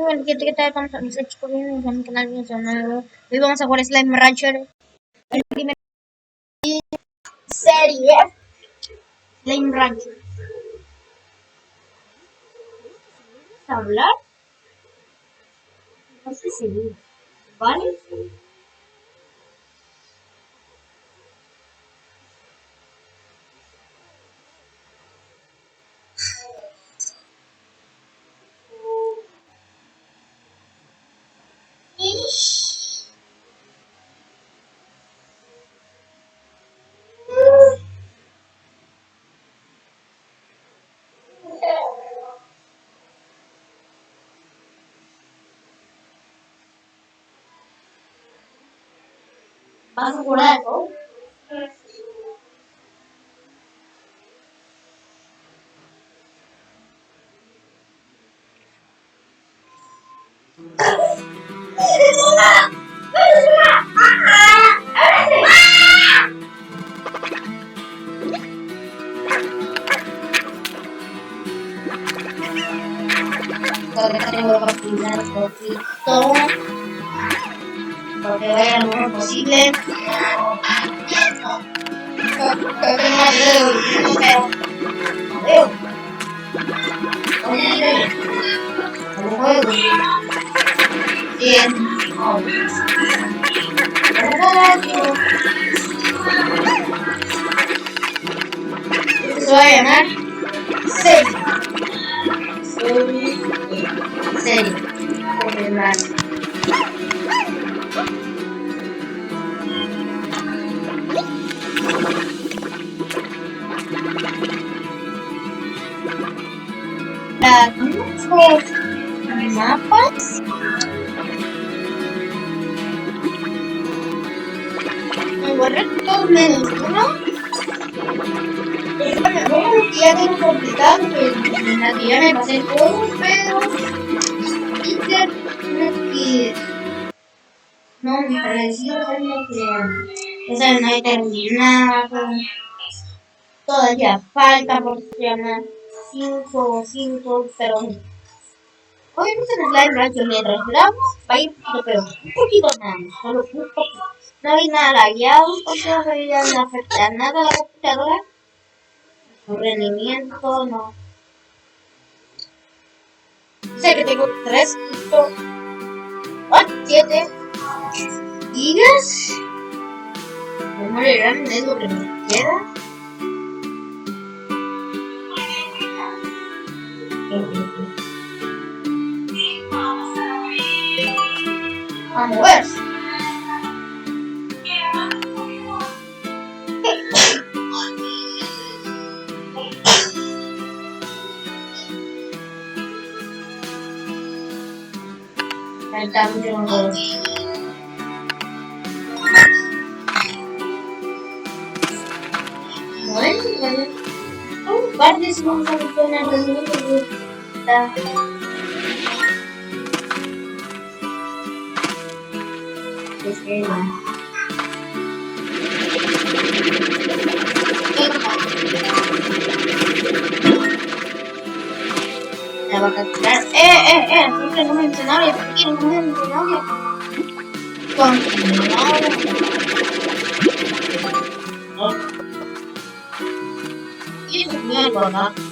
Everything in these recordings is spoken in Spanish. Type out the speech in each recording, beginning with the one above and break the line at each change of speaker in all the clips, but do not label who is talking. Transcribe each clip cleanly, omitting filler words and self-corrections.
Bueno, ¿qué tal? Estamos a mis chicos, bienvenidos a mi canal, bienvenidos a un nuevo. Hoy vamos a jugar Slime Rancher. El primer serie Slime Rancher. ¿Vamos a hablar? No sé si ¿vale? ¿Vas a jugar algo? Todavía tengo la oportunidad de todo porque vaya lo mejor posible. Creo que no veo, pero no veo. ¿Cómo juego? Bien. Esto se va a llamar serie. Serie. Confirmar. Muchos mapas. Me borré todos menos uno. Ya tengo complicado, que en la que ya me pasé el juego, pero que no me pareció que esa no hay terminado. Todavía falta por llamar 5, pero obviamente en Slime Rancher mientras grabamos va a ir pero un poquito nada, solo un poquito. No hay nada lagueado, o sea, no afecta nada a la computadora. Su rendimiento no. Sé que tengo 3.7 gigas. Memoria RAM es lo que me queda. A moverse. Ahí está mucho mejor. Bueno, un par de segundos con el rendimiento que está. La va a capturar. Siempre no mencionable, porque no mencionable. Continuado. Y eso es muy importante.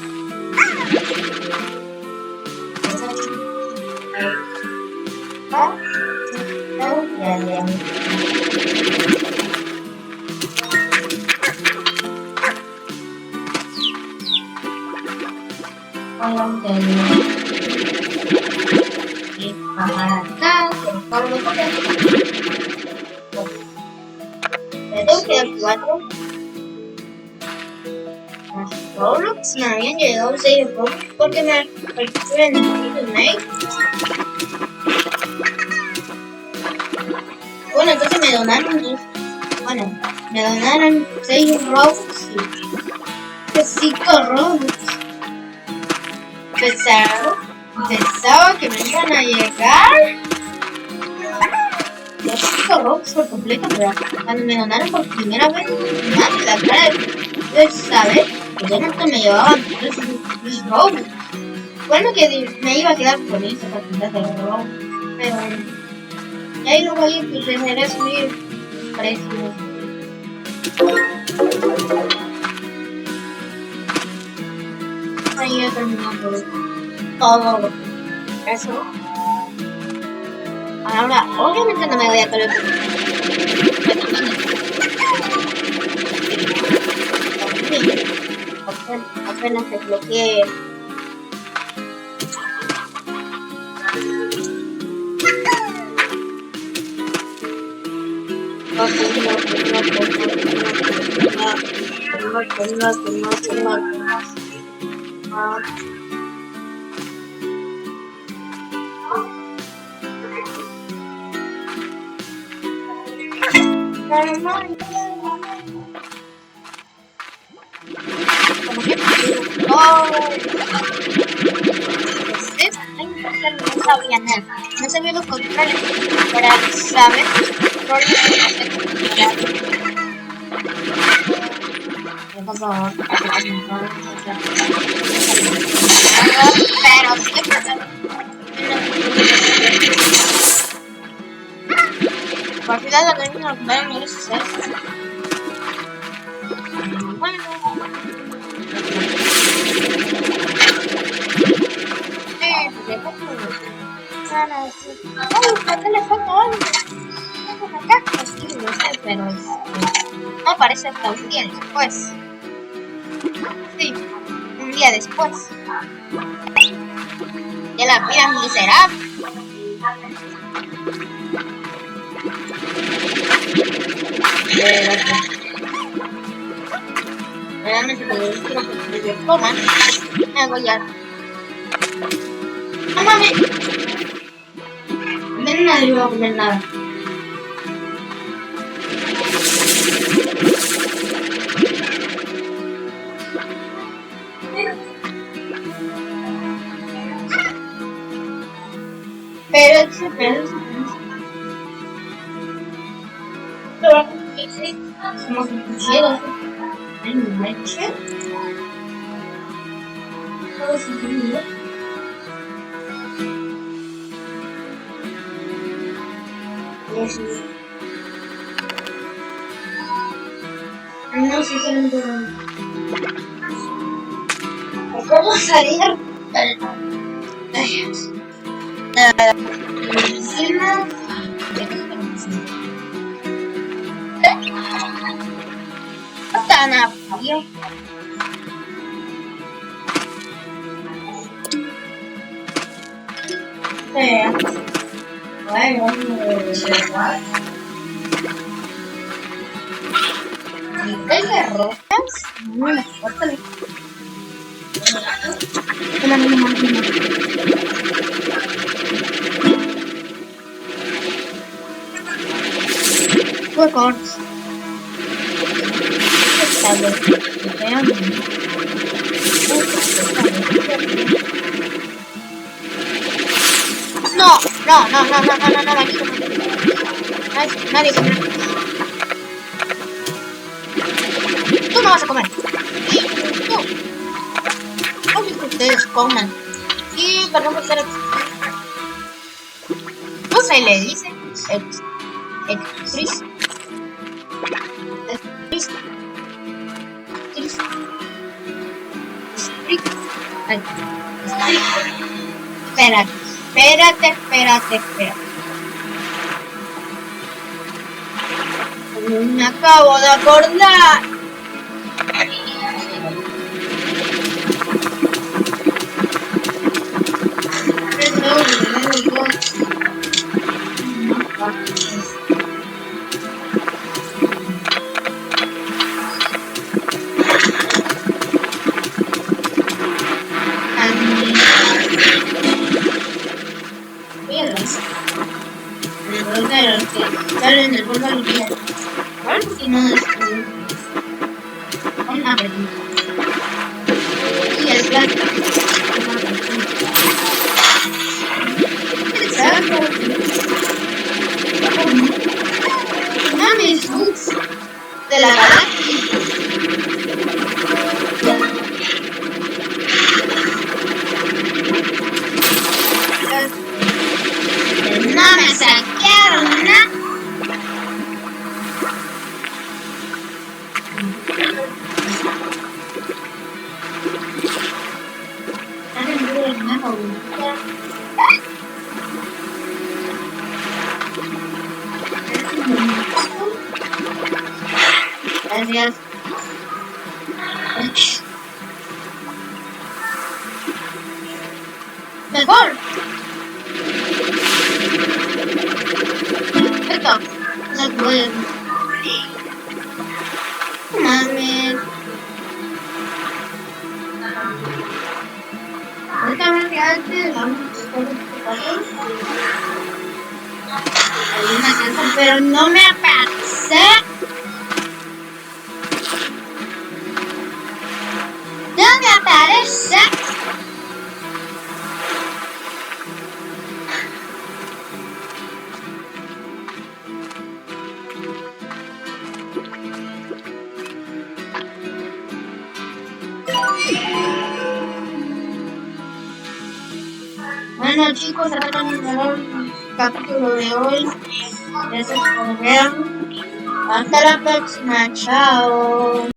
Ya. Y para acá, por lo que me tengo que dar 4. Roblox me habían llegado 6 Roblox porque me registré en el mail. Bueno, entonces me donaron 6 Robux y 5 Robux. Pensaba que me iban a llegar los 5 Robux por completo, pero cuando me donaron por primera vez, más la cara de saber que ya no me llevaban 3 Robux. Bueno, que me iba a quedar con esa cantidad de oro, pero ya luego ahí empezaré a subir precios. Ahí ya terminando todo eso. Ahora, obviamente no me voy a quedar apenas desbloqueé. No sabía nada, no sabía los controles para saber pero por final la tengo que ver en el suceso. Bueno, ¿qué le falta algo? Acá, sí, no sé, pero no aparece hasta un día después. Sí, un día después. De la vida miserable. Realmente quiero que se coman. Me hago ya. No mames. Ven, nadie va a comer nada. Pero somos cuchillos. Hay leche. Todo es increíble. No sé qué me ¿cómo salir? Encima. No está nada frío. Bueno, de rocas, no las cortan. Fue corto. No, nadie come. Tú no vas a comer. Tú. Obvio que ustedes coman. Y perdón por ser no se le dice actriz. Espérate. Me acabo de acordar. Salen del fondo del día. ¿Cuál? Porque no es una pregunta. Y el plan. Exacto. Mames, de la galaxia. Gracias. Mejor. Perfecto. No puedo. Mames. Ahorita que antes vamos hay una casa, pero no me aparece. No me aparece. Bueno chicos, hasta acá terminó el capítulo de hoy. Gracias por ver. Hasta la próxima. Chao.